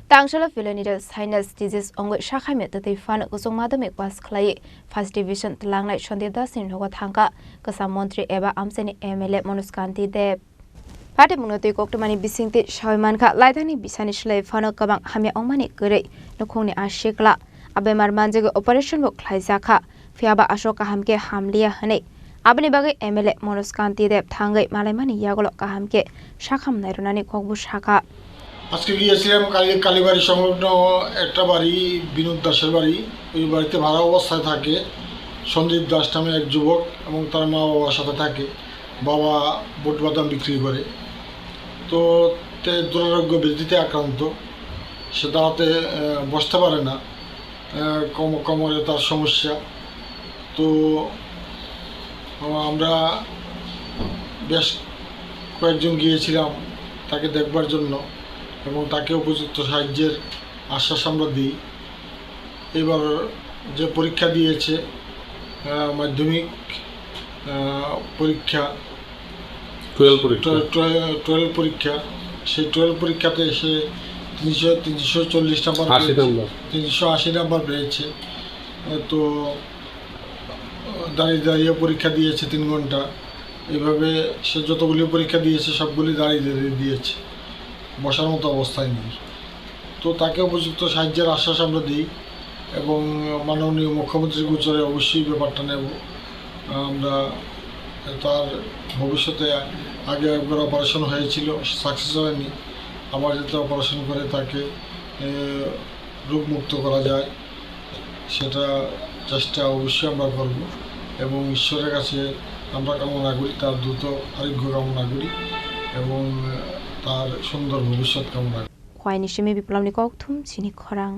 Tangshala Philonides Sinus disease ongwe shakhaime tatei fan kusung madame kwas khlai first division tlangnai Shondip Dasin hoga thangka kasa montri eba amseni MLA Manuskanti Deb Pate munoti koktomani bisingti shawmanka laidani bisani shlai fano kabang hamya ongmani gurei nokhongni ashikla abemar manjege operation bo khlaijaka fiaba ashoka hamke hamliya hane abni bagai MLA Manuskanti Deb thangai malaimani yagolo kahamke shakham nairunani kokbu shaka আজকে গিয়েছিলাম কালীবাড়ি সংলগ্ন একটা বাড়ি বিনোদ দাসের বাড়ি। ওই বাড়িতে ভাড়া অবস্থায় থাকে সন্দীপ দাস নামে এক যুবক এবং তার মা বাবার সাথে থাকে। বাবা বুট বাদাম বিক্রি করে, তো দুরারোগ্য ব্যাধিতে আক্রান্ত, সে দাঁড়াতে বসতে পারে না, কোমরে তার সমস্যা। তো আমরা বেশ কয়েকজন গিয়েছিলাম তাকে দেখবার জন্য এবং তাকে উপযুক্ত সাহায্যের আশ্বাস আমরা দিই। এবার যে পরীক্ষা দিয়েছে মাধ্যমিক পরীক্ষা 12 পরীক্ষা, সেই 12 পরীক্ষাতে সে 380 নাম্বার পেয়েছে। তো দাঁড়িয়ে পরীক্ষা দিয়েছে 3 ঘন্টা। এইভাবে সে যতগুলি পরীক্ষা দিয়েছে সবগুলি দাঁড়িয়ে দিয়েছে, বসার মতো অবস্থায় নেই। তো তাকে উপযুক্ত সাহায্যের আশ্বাস আমরা দিই এবং মাননীয় মুখ্যমন্ত্রীর গোচরে অবশ্যই ব্যাপারটা নেব। আমরা তার ভবিষ্যতে আগে একবার অপারেশন হয়েছিল, সাকসেস হয়নি, আবার যাতে অপারেশন করে তাকে রোগমুক্ত করা যায় সেটা চেষ্টা অবশ্যই আমরা করব এবং ঈশ্বরের কাছে আমরা কামনা করি তার দ্রুত আরোগ্য কামনা করি এবং তার সুন্দর ভবিষ্যৎ কামনা। Khwaini shimi biplawni kok thum chini khorang